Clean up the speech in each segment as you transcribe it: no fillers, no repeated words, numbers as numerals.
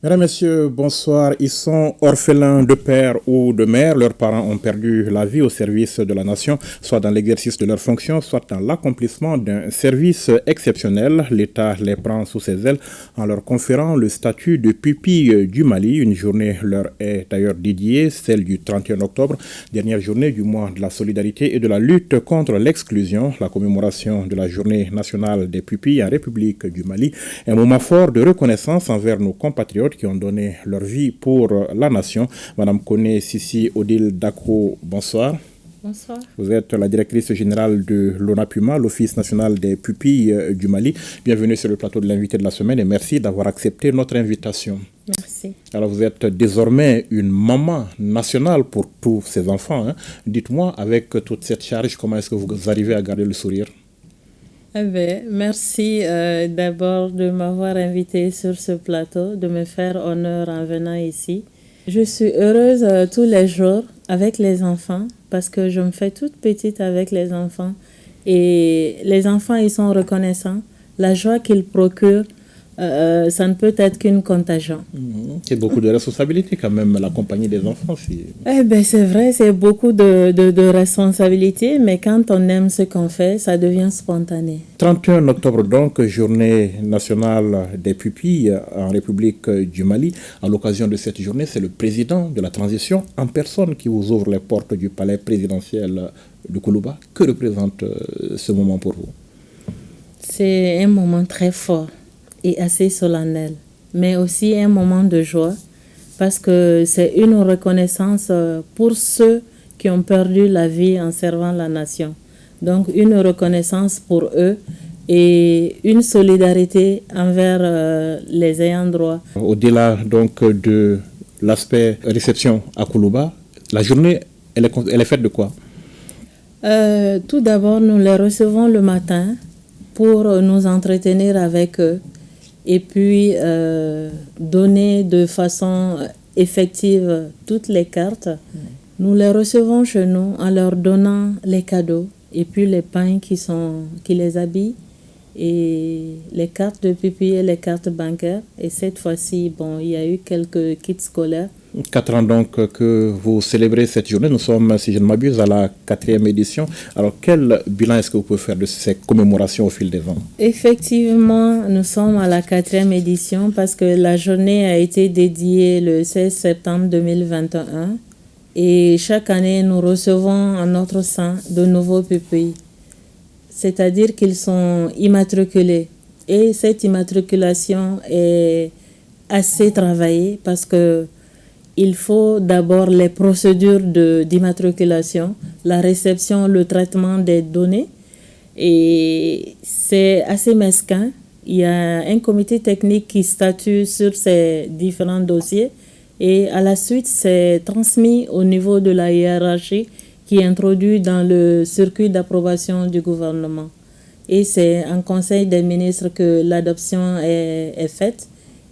Mesdames, Messieurs, bonsoir. Ils sont orphelins de père ou de mère. Leurs parents ont perdu la vie au service de la nation, soit dans l'exercice de leurs fonctions, soit dans l'accomplissement d'un service exceptionnel. L'État les prend sous ses ailes en leur conférant le statut de pupille du Mali. Une journée leur est d'ailleurs dédiée, celle du 31 octobre, dernière journée du mois de la solidarité et de la lutte contre l'exclusion. La commémoration de la journée nationale des pupilles en République du Mali, un moment fort de reconnaissance envers nos compatriotes qui ont donné leur vie pour la nation. Madame Koné Sissi Odile Dako, bonsoir. Bonsoir. Vous êtes la directrice générale de l'ONAPUMA, l'Office national des pupilles du Mali. Bienvenue sur le plateau de l'invité de la semaine et merci d'avoir accepté notre invitation. Merci. Alors vous êtes désormais une maman nationale pour tous ces enfants. Dites-moi, avec toute cette charge, comment est-ce que vous arrivez à garder le sourire? Merci d'abord de m'avoir invité sur ce plateau, de me faire honneur en venant ici. Je suis heureuse tous les jours avec les enfants parce que je me fais toute petite avec les enfants. Et les enfants, ils sont reconnaissants. La joie qu'ils procurent, ça ne peut être qu'une contagion. C'est beaucoup de responsabilités quand même, la compagnie des enfants. C'est vrai, c'est beaucoup de responsabilités, mais quand on aime ce qu'on fait, ça devient spontané. 31 octobre donc, journée nationale des pupilles en République du Mali. À l'occasion de cette journée, c'est le président de la transition en personne qui vous ouvre les portes du palais présidentiel de Koulouba. Que représente ce moment pour vous? C'est un moment très fort et assez solennel, mais aussi un moment de joie parce que c'est une reconnaissance pour ceux qui ont perdu la vie en servant la nation. Donc une reconnaissance pour eux et une solidarité envers les ayants droit. Au-delà donc de l'aspect réception à Koulouba, la journée, elle est faite de quoi? Tout d'abord, nous les recevons le matin pour nous entretenir avec eux et puis donner de façon effective toutes les cartes. Nous les recevons chez nous en leur donnant les cadeaux et puis les pains qui les habillent et les cartes de pupille et les cartes bancaires. Et cette fois-ci, il y a eu quelques kits scolaires. 4 ans donc que vous célébrez cette journée. Nous sommes, si je ne m'abuse, à la 4e édition. Alors, quel bilan est-ce que vous pouvez faire de ces commémorations au fil des ans? Effectivement, nous sommes à la 4e édition parce que la journée a été dédiée le 16 septembre 2021. Et chaque année, nous recevons en notre sein de nouveaux pupilles. C'est-à-dire qu'ils sont immatriculés. Et cette immatriculation est assez travaillée parce que il faut d'abord les procédures d'immatriculation, la réception, le traitement des données. Et c'est assez mesquin. Il y a un comité technique qui statue sur ces différents dossiers. Et à la suite, c'est transmis au niveau de la hiérarchie qui est introduit dans le circuit d'approbation du gouvernement. Et c'est en conseil des ministres que l'adoption est faite.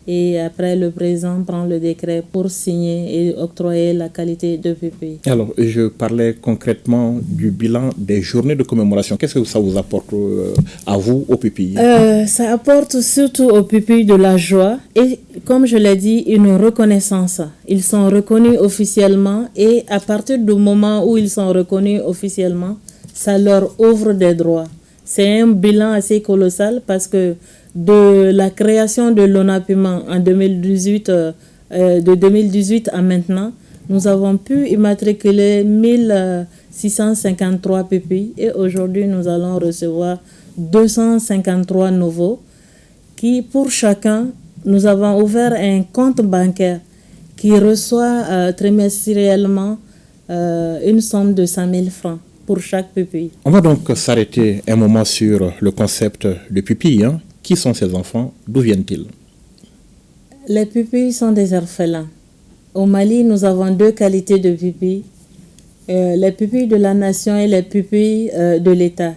Et après, le président prend le décret pour signer et octroyer la qualité de pupille. Alors, je parlais concrètement du bilan des journées de commémoration. Qu'est-ce que ça vous apporte à vous, aux pupilles? Ça apporte surtout aux pupilles de la joie et, comme je l'ai dit, une reconnaissance. Ils sont reconnus officiellement et à partir du moment où ils sont reconnus officiellement, ça leur ouvre des droits. C'est un bilan assez colossal parce que de la création de l'ONAPUMA en 2018, de 2018 à maintenant, nous avons pu immatriculer 1653 pupilles et aujourd'hui nous allons recevoir 253 nouveaux qui, pour chacun, nous avons ouvert un compte bancaire qui reçoit trimestriellement une somme de 5 000 francs pour chaque pupille. On va donc s'arrêter un moment sur le concept de pupille. Qui sont ces enfants? D'où viennent-ils? Les pupilles sont des orphelins. Au Mali, nous avons 2 qualités de pupilles. Les pupilles de la nation et les pupilles de l'État.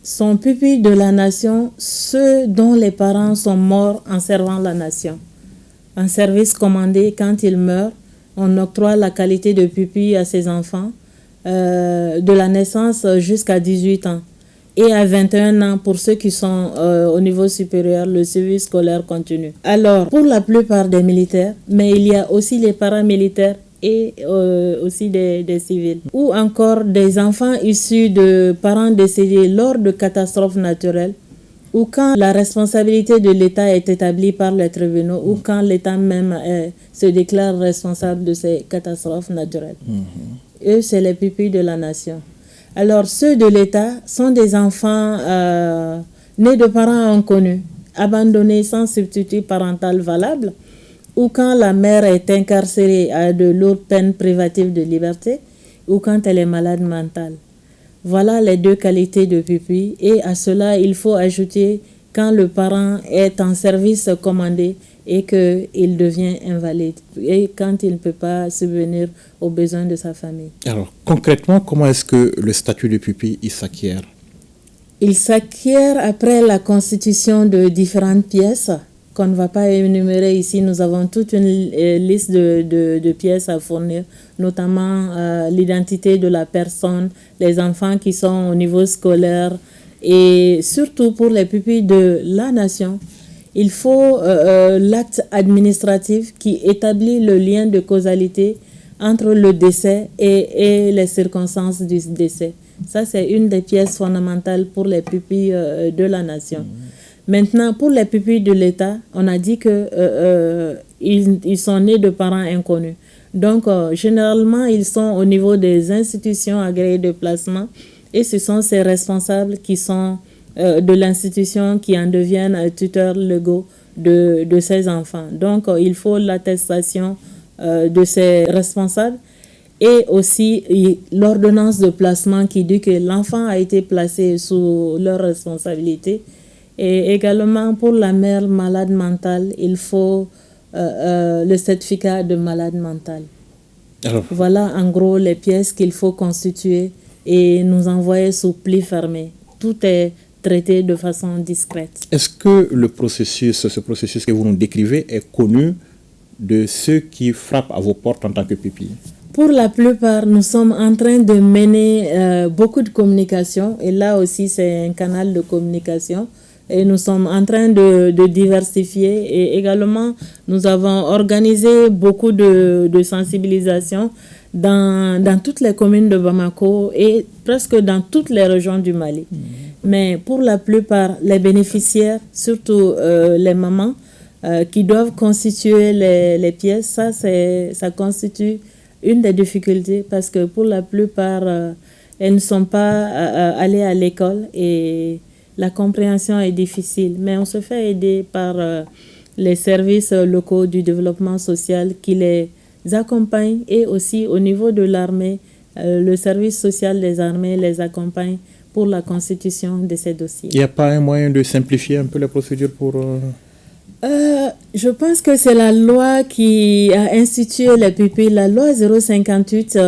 Sont pupilles de la nation ceux dont les parents sont morts en servant la nation. En service commandé, quand ils meurent, on octroie la qualité de pupille à ces enfants de la naissance jusqu'à 18 ans. et à 21 ans pour ceux qui sont au niveau supérieur, le suivi scolaire continu. Alors, pour la plupart des militaires, mais il y a aussi les paramilitaires et aussi des civils. Ou encore des enfants issus de parents décédés lors de catastrophes naturelles, ou quand la responsabilité de l'État est établie par les tribunaux, ou quand l'État même se déclare responsable de ces catastrophes naturelles. Eux, c'est les pupilles de la nation. Alors, ceux de l'État sont des enfants nés de parents inconnus, abandonnés sans substitut parental valable, ou quand la mère est incarcérée à de lourdes peines privatives de liberté, ou quand elle est malade mentale. Voilà les deux qualités de pupille, et à cela, il faut ajouter quand le parent est en service commandé et qu'il devient invalide, et quand il ne peut pas subvenir aux besoins de sa famille. Alors, concrètement, comment est-ce que le statut de pupille s'acquiert? Il s'acquiert après la constitution de différentes pièces qu'on ne va pas énumérer ici. Nous avons toute une liste de pièces à fournir, notamment l'identité de la personne, les enfants qui sont au niveau scolaire, et surtout pour les pupilles de la nation, il faut l'acte administratif qui établit le lien de causalité entre le décès et les circonstances du décès. Ça, c'est une des pièces fondamentales pour les pupilles de la nation. Maintenant, pour les pupilles de l'État, on a dit qu'ils sont nés de parents inconnus. Donc, généralement, ils sont au niveau des institutions agréées de placement, et ce sont ces responsables qui sont de l'institution qui en deviennent tuteurs légaux de ces enfants. Donc, il faut l'attestation de ces responsables et aussi l'ordonnance de placement qui dit que l'enfant a été placé sous leur responsabilité. Et également pour la mère malade mentale, il faut le certificat de malade mentale. Alors, voilà en gros les pièces qu'il faut constituer et nous envoyer sous pli fermé. Tout est traité de façon discrète. Est-ce que ce processus que vous nous décrivez est connu de ceux qui frappent à vos portes en tant que pupille? Pour la plupart, nous sommes en train de mener beaucoup de communication, et là aussi c'est un canal de communication. Et nous sommes en train de diversifier, et également nous avons organisé beaucoup de sensibilisation dans toutes les communes de Bamako et presque dans toutes les régions du Mali. Mais pour la plupart, les bénéficiaires, surtout les mamans, qui doivent constituer les pièces, ça constitue une des difficultés parce que pour la plupart, elles ne sont pas allées à l'école et la compréhension est difficile. Mais on se fait aider par les services locaux du développement social qui les accompagnent, et aussi au niveau de l'armée, le service social des armées les accompagne pour la constitution de ces dossiers. Il n'y a pas un moyen de simplifier un peu la procédure pour... Je pense que c'est la loi qui a institué les pupilles, la loi 058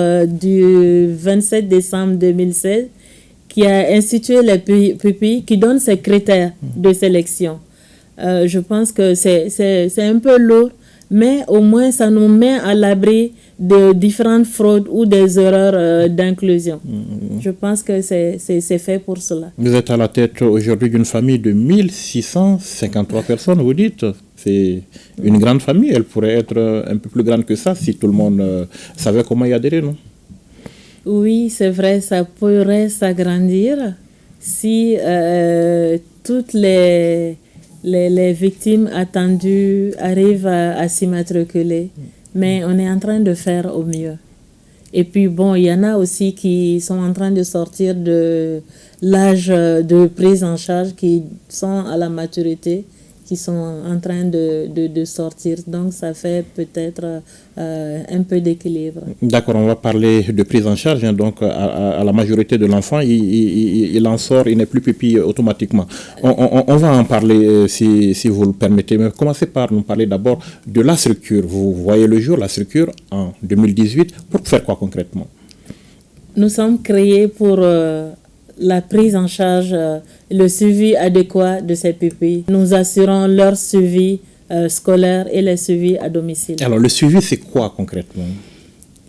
du 27 décembre 2016, qui a institué les pupilles, qui donne ses critères de sélection. Je pense que c'est un peu lourd, mais au moins ça nous met à l'abri de différentes fraudes ou des erreurs d'inclusion. Je pense que c'est fait pour cela. Vous êtes à la tête aujourd'hui d'une famille de 1653 personnes, vous dites. C'est une grande famille, elle pourrait être un peu plus grande que ça si tout le monde savait comment y adhérer, non? Oui, c'est vrai, ça pourrait s'agrandir si toutes les victimes attendues arrivent à s'y matriculer. Mais on est en train de faire au mieux. Et puis bon, il y en a aussi qui sont en train de sortir de l'âge de prise en charge, qui sont à la maturité, qui sont en train de sortir. Donc, ça fait peut-être un peu d'équilibre. D'accord, on va parler de prise en charge. Hein, donc, à la majorité de l'enfant, il en sort, il n'est plus pupille automatiquement. On va en parler si vous le permettez. Mais commencez par nous parler d'abord de la structure. Vous voyez le jour, la structure, en 2018. Pour faire quoi concrètement? Nous sommes créés pour... la prise en charge, le suivi adéquat de ces pupilles. Nous assurons leur suivi scolaire et le suivi à domicile. Alors, le suivi, c'est quoi concrètement?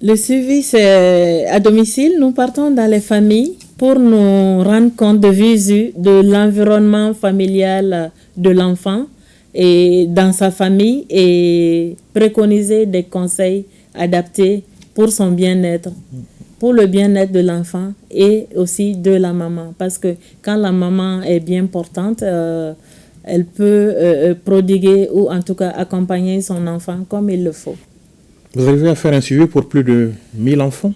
Le suivi, c'est à domicile. Nous partons dans les familles pour nous rendre compte de visu de l'environnement familial de l'enfant et dans sa famille et préconiser des conseils adaptés pour son bien-être, pour le bien-être de l'enfant et aussi de la maman. Parce que quand la maman est bien portante, elle peut prodiguer ou en tout cas accompagner son enfant comme il le faut. Vous arrivez à faire un suivi pour plus de 1000 enfants?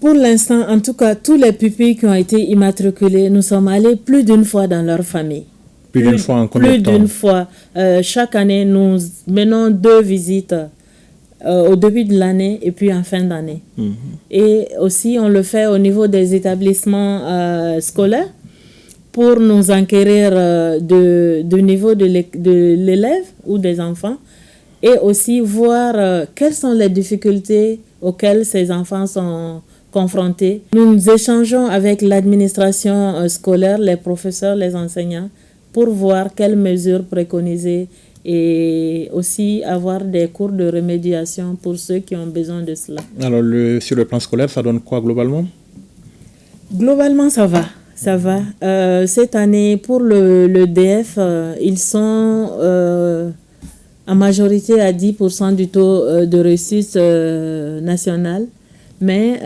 Pour l'instant, en tout cas, tous les pupilles qui ont été immatriculés, nous sommes allés plus d'une fois dans leur famille. Plus d'une fois en combien de temps? Plus d'une fois. Chaque année, nous menons 2 visites au début de l'année et puis en fin d'année. Et aussi, on le fait au niveau des établissements scolaires pour nous enquérir du niveau de l'élève ou des enfants et aussi voir quelles sont les difficultés auxquelles ces enfants sont confrontés. Nous échangeons avec l'administration scolaire, les professeurs, les enseignants pour voir quelles mesures préconiser et aussi avoir des cours de remédiation pour ceux qui ont besoin de cela. Alors, sur le plan scolaire, ça donne quoi globalement? Globalement, ça va. Ça va. Cette année, pour le DF, ils sont en majorité à 10% du taux de réussite nationale. Mais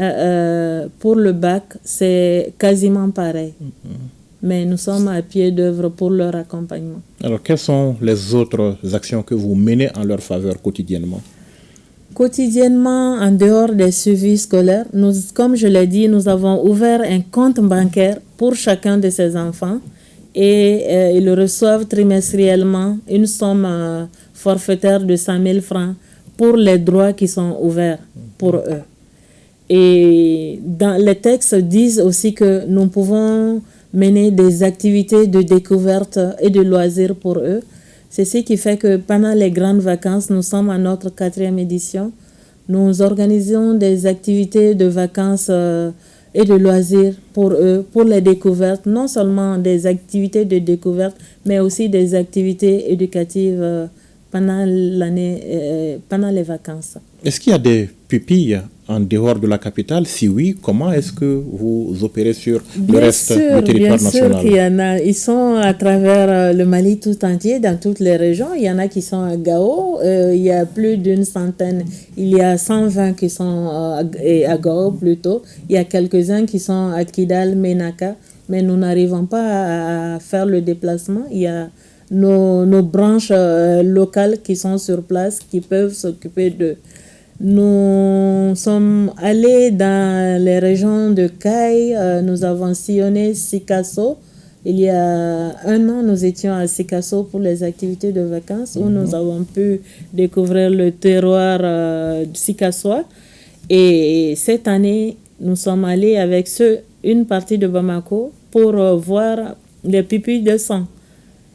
pour le bac, c'est quasiment pareil. Mais nous sommes à pied d'œuvre pour leur accompagnement. Alors, quelles sont les autres actions que vous menez en leur faveur quotidiennement? Quotidiennement, en dehors des suivis scolaires, comme je l'ai dit, nous avons ouvert un compte bancaire pour chacun de ces enfants et ils reçoivent trimestriellement une somme forfaitaire de 5 000 francs pour les droits qui sont ouverts pour eux. Et les textes disent aussi que nous pouvons mener des activités de découverte et de loisirs pour eux. C'est ce qui fait que pendant les grandes vacances, nous sommes à notre 4e édition. Nous organisons des activités de vacances et de loisirs pour eux, pour les découvertes, non seulement des activités de découverte, mais aussi des activités éducatives pendant l'année, pendant les vacances. Est-ce qu'il y a des pupilles en dehors de la capitale? Si oui, comment est-ce que vous opérez sur le reste du territoire national? Bien sûr qu'il y en a. Ils sont à travers le Mali tout entier, dans toutes les régions. Il y en a qui sont à Gao. Il y a plus d'une centaine. Il y a 120 qui sont à Gao plutôt. Il y a quelques-uns qui sont à Kidal, Ménaka. Mais nous n'arrivons pas à faire le déplacement. Il y a nos branches locales qui sont sur place, qui peuvent s'occuper d'eux. Nous sommes allés dans les régions de Caille, nous avons sillonné Sikasso. Il y a 1 an, nous étions à Sikasso pour les activités de vacances où nous avons pu découvrir le terroir sikassois. Et cette année, nous sommes allés avec une partie de Bamako pour voir les pupilles de sang.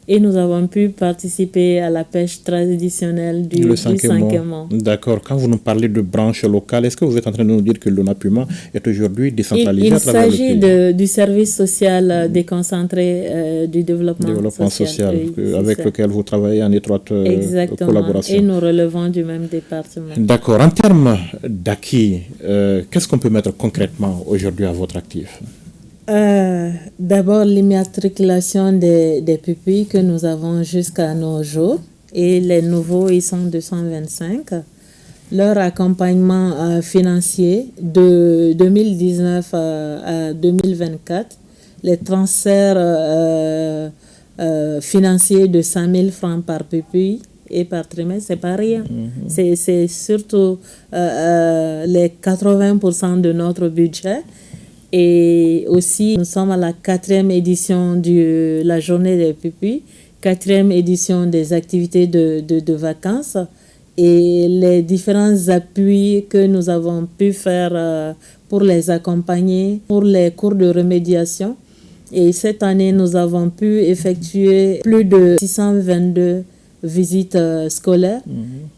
Et nous avons pu participer à la pêche traditionnelle du 5e mois. D'accord. Quand vous nous parlez de branches locales, est-ce que vous êtes en train de nous dire que l'ONAPUMA est aujourd'hui décentralisé à travers le pays? Il s'agit du service social déconcentré du développement social. Avec lequel vous travaillez en étroite collaboration. Et nous relevons du même département. D'accord. En termes d'acquis, qu'est-ce qu'on peut mettre concrètement aujourd'hui à votre actif? D'abord, l'immatriculation des pupilles que nous avons jusqu'à nos jours. Et les nouveaux, ils sont 225. Leur accompagnement financier de 2019 à 2024. Les transferts financiers de 5 000 francs par pupille et par trimestre, c'est pas rien. C'est surtout les 80% de notre budget. Et aussi, nous sommes à la 4e édition de la journée des pupilles, 4e édition des activités de vacances et les différents appuis que nous avons pu faire pour les accompagner, pour les cours de remédiation. Et cette année, nous avons pu effectuer plus de 622 visites scolaires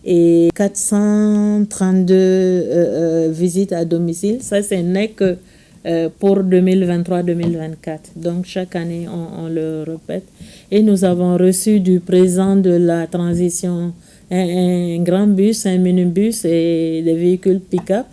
et 432 visites à domicile. Ça, c'est n'est que pour 2023-2024. Donc, chaque année, on le répète. Et nous avons reçu du président de la transition un grand bus, un minibus et des véhicules pick-up.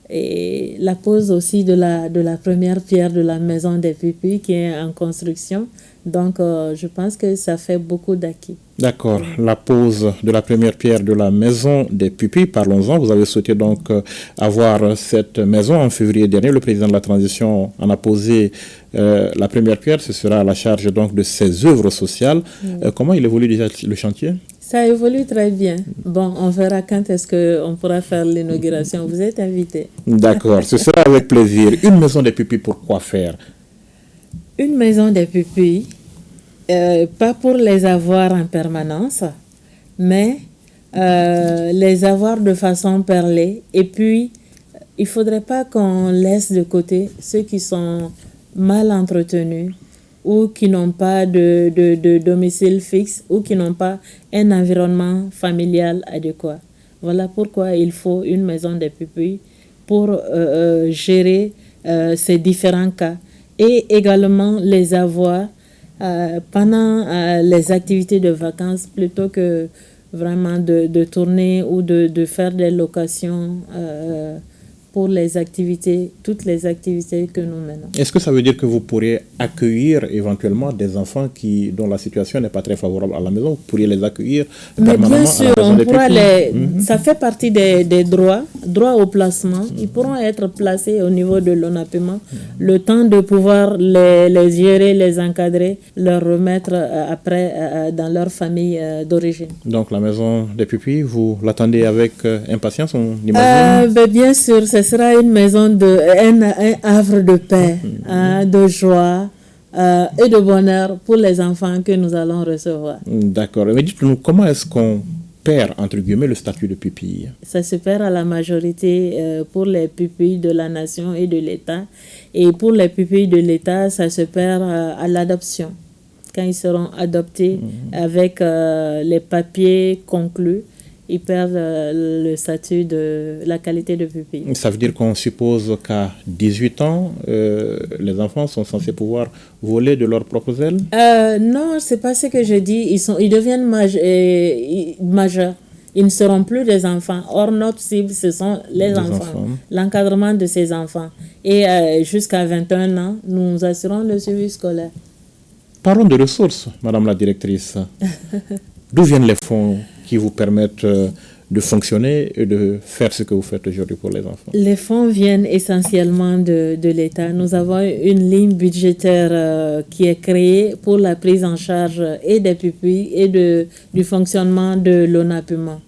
et la pose aussi de la première pierre de la maison des pupilles qui est en construction. Donc, je pense que ça fait beaucoup d'acquis. D'accord. La pose de la première pierre de la maison des pupilles, parlons-en. Vous avez souhaité donc avoir cette maison en février dernier. Le président de la transition en a posé la première pierre. Ce sera à la charge donc de ses œuvres sociales. Comment il évolue déjà le chantier? Ça évolue très bien. Bon, on verra quand est-ce qu'on pourra faire l'inauguration. Vous êtes invité. D'accord, ce sera avec plaisir. Une maison des pupilles, pour quoi faire? Une maison des pupilles, pas pour les avoir en permanence, mais les avoir de façon perlée. Et puis, il ne faudrait pas qu'on laisse de côté ceux qui sont mal entretenus, ou qui n'ont pas de domicile fixe, ou qui n'ont pas un environnement familial adéquat. Voilà pourquoi il faut une maison des pupilles pour gérer ces différents cas et également les avoir pendant les activités de vacances plutôt que vraiment de tourner ou de faire des locations pour les activités, toutes les activités que nous menons. Est-ce que ça veut dire que vous pourriez accueillir éventuellement des enfants dont la situation n'est pas très favorable à la maison? Vous pourriez les accueillir permanemment? Mais bien sûr, on pourra ça fait partie des droits au placement. Ils pourront être placés au niveau de l'ONAPEMA, le temps de pouvoir les gérer, les encadrer, leur remettre après dans leur famille d'origine. Donc la maison des pupilles, vous l'attendez avec impatience, on imagine? Bien sûr, ce sera une maison un havre de paix, de joie et de bonheur pour les enfants que nous allons recevoir. D'accord. Mais dites-nous, comment est-ce qu'on perd, entre guillemets, le statut de pupille? Ça se perd à la majorité pour les pupilles de la nation et de l'État. Et pour les pupilles de l'État, ça se perd à l'adoption. Quand ils seront adoptés avec les papiers conclus, ils perdent le statut de la qualité de pupille. Ça veut dire qu'on suppose qu'à 18 ans, les enfants sont censés pouvoir voler de leurs propres ailes? Non, c'est pas ce que je dis. Ils deviennent majeurs. Ils ne seront plus des enfants. Or, notre cible, ce sont les enfants. L'encadrement de ces enfants. Et jusqu'à 21 ans, nous assurons le suivi scolaire. Parlons de ressources, Madame la directrice. D'où viennent les fonds qui vous permettent de fonctionner et de faire ce que vous faites aujourd'hui pour les enfants? Les fonds viennent essentiellement de l'État. Nous avons une ligne budgétaire qui est créée pour la prise en charge et des pupilles et du fonctionnement de l'ONAPEMA.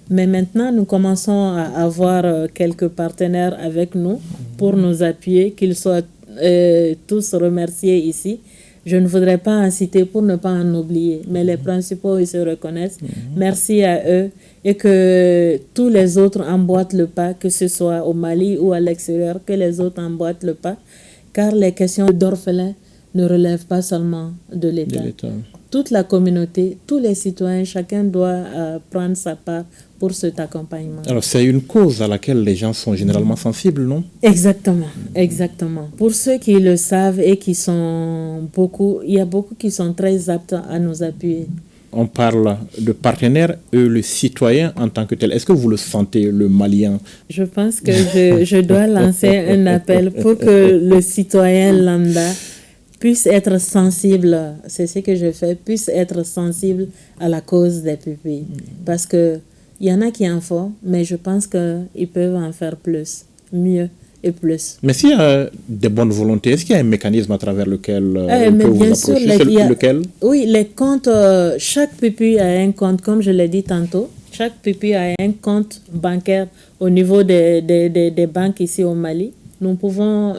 Mais maintenant, nous commençons à avoir quelques partenaires avec nous pour nous appuyer, qu'ils soient tous remerciés ici. Je ne voudrais pas en citer pour ne pas en oublier, mais les principaux, ils se reconnaissent. Merci à eux et que tous les autres emboîtent le pas, que ce soit au Mali ou à l'extérieur, que les autres emboîtent le pas, car les questions d'orphelins ne relèvent pas seulement de l'État. Toute la communauté, tous les citoyens, chacun doit prendre sa part pour cet accompagnement. Alors, c'est une cause à laquelle les gens sont généralement sensibles, non? Exactement, exactement. Pour ceux qui le savent et qui sont beaucoup, il y a beaucoup qui sont très aptes à nous appuyer. On parle de partenaires et le citoyen en tant que tel. Est-ce que vous le sentez, le Malien? Je pense que je dois lancer un appel pour que le citoyen lambda puisse être sensible, c'est ce que je fais, puisse être sensible à la cause des pupilles. Parce que il y en a qui en font, mais je pense qu'ils peuvent en faire plus, mieux et plus. Mais s'il y a des bonnes volontés, est-ce qu'il y a un mécanisme à travers lequel mais vous bien sûr, lequel? Oui, les comptes, chaque pupille a un compte, comme je l'ai dit tantôt. Chaque pupille a un compte bancaire au niveau des banques ici au Mali. Nous pouvons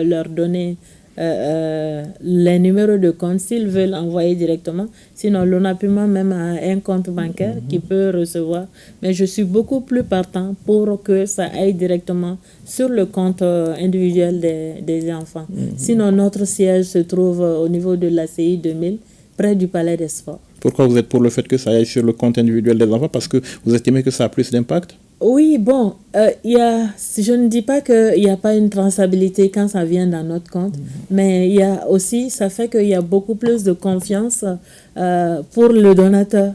leur donner les numéros de compte s'ils veulent envoyer directement. Sinon, l'ONAPEMA même a un compte bancaire qui peut recevoir. Mais je suis beaucoup plus partant pour que ça aille directement sur le compte individuel des enfants. Sinon, notre siège se trouve au niveau de l'ACI 2000, près du Palais des Sports. Pourquoi vous êtes pour le fait que ça aille sur le compte individuel des enfants? Parce que vous estimez que ça a plus d'impact? Oui, bon, je ne dis pas qu'il n'y a pas une traçabilité quand ça vient dans notre compte, mais il y a aussi, ça fait qu'il y a beaucoup plus de confiance pour le donateur.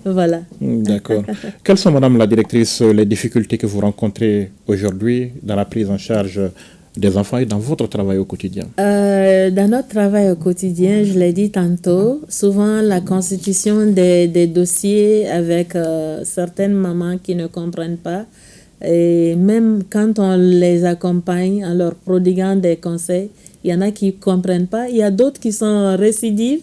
Voilà. D'accord. Quelles sont, Madame la directrice, les difficultés que vous rencontrez aujourd'hui dans la prise en charge des enfants et dans votre travail au quotidien? Dans notre travail au quotidien, je l'ai dit tantôt, souvent la constitution des dossiers avec certaines mamans qui ne comprennent pas. Et même quand on les accompagne en leur prodiguant des conseils, il y en a qui ne comprennent pas. Il y a d'autres qui sont récidives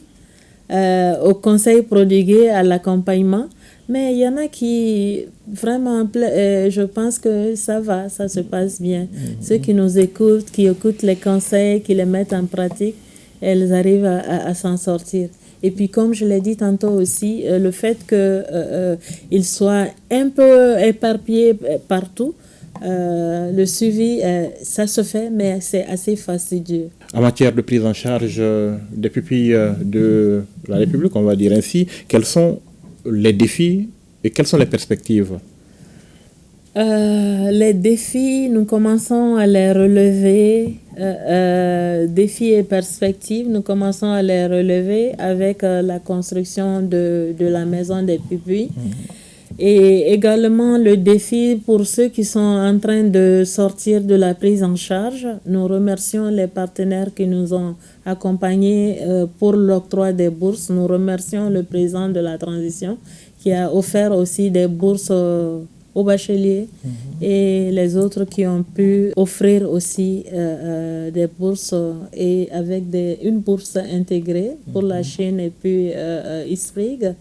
aux conseils prodigués, à l'accompagnement. Mais il y en a qui, vraiment, je pense que ça va, ça se passe bien. Ceux qui nous écoutent, qui écoutent les conseils, qui les mettent en pratique, elles arrivent à s'en sortir. Et puis, comme je l'ai dit tantôt aussi, le fait qu'ils soient un peu éparpillés partout, le suivi, ça se fait, mais c'est assez fastidieux. En matière de prise en charge des pupilles de la République, on va dire ainsi, quels sont les défis et quelles sont les perspectives? Les défis, nous commençons à les relever. Défis et perspectives, nous commençons à les relever avec la construction de la maison des pupilles. Et également le défi pour ceux qui sont en train de sortir de la prise en charge. Nous remercions les partenaires qui nous ont accompagnés pour l'octroi des bourses. Nous remercions le président de la transition qui a offert aussi des bourses aux bacheliers et les autres qui ont pu offrir aussi des bourses et avec une bourse intégrée pour la Chine et puis ISPRIG.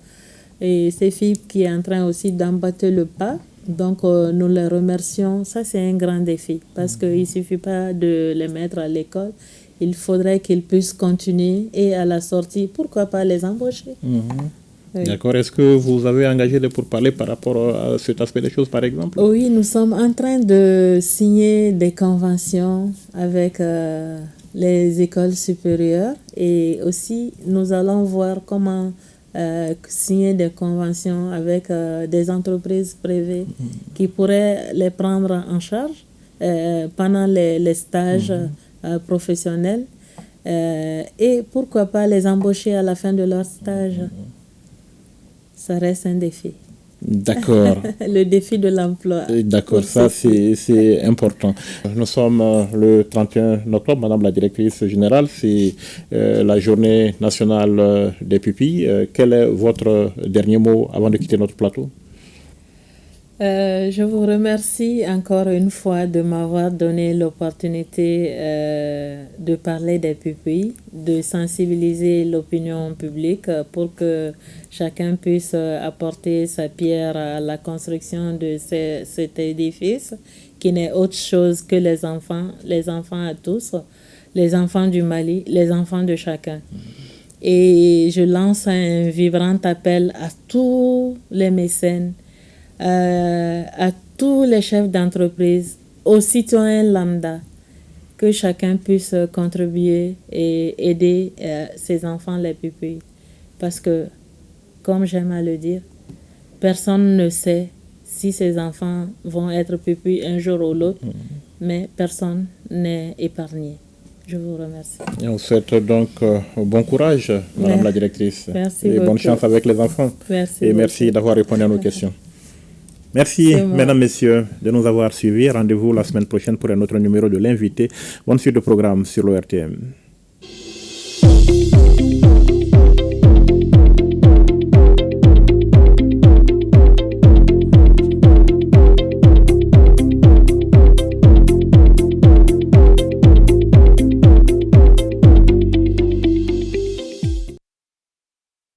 Et c'est FIP qui est en train aussi d'emboîter le pas. Donc, nous les remercions. Ça, c'est un grand défi parce qu'il ne suffit pas de les mettre à l'école. Il faudrait qu'ils puissent continuer et à la sortie, pourquoi pas les embaucher. Oui. D'accord. Est-ce que vous avez engagé des pourparlers par rapport à cet aspect des choses, par exemple? Oui, nous sommes en train de signer des conventions avec les écoles supérieures et aussi nous allons voir comment signer des conventions avec des entreprises privées qui pourraient les prendre en charge pendant les stages professionnels et pourquoi pas les embaucher à la fin de leur stage. Ça reste un défi. D'accord. Le défi de l'emploi. D'accord, ça c'est important. Nous sommes le 31 octobre, Madame la directrice générale, c'est la journée nationale des pupilles. Quel est votre dernier mot avant de quitter notre plateau? Je vous remercie encore une fois de m'avoir donné l'opportunité de parler des pupilles, de sensibiliser l'opinion publique pour que chacun puisse apporter sa pierre à la construction de cet édifice qui n'est autre chose que les enfants à tous, les enfants du Mali, les enfants de chacun. Et je lance un vibrant appel à tous les mécènes, à tous les chefs d'entreprise, aux citoyens lambda, que chacun puisse contribuer et aider ses enfants les pupilles. Parce que, comme j'aime à le dire, personne ne sait si ces enfants vont être pupilles un jour ou l'autre, mais personne n'est épargné. Je vous remercie. Et on souhaite donc bon courage, Madame la directrice. Merci et beaucoup. Bonne chance avec les enfants. Merci et beaucoup. Merci d'avoir répondu à nos questions. Merci, mesdames, messieurs, de nous avoir suivis. Rendez-vous la semaine prochaine pour un autre numéro de l'invité. Bonne suite de programme sur l'ORTM.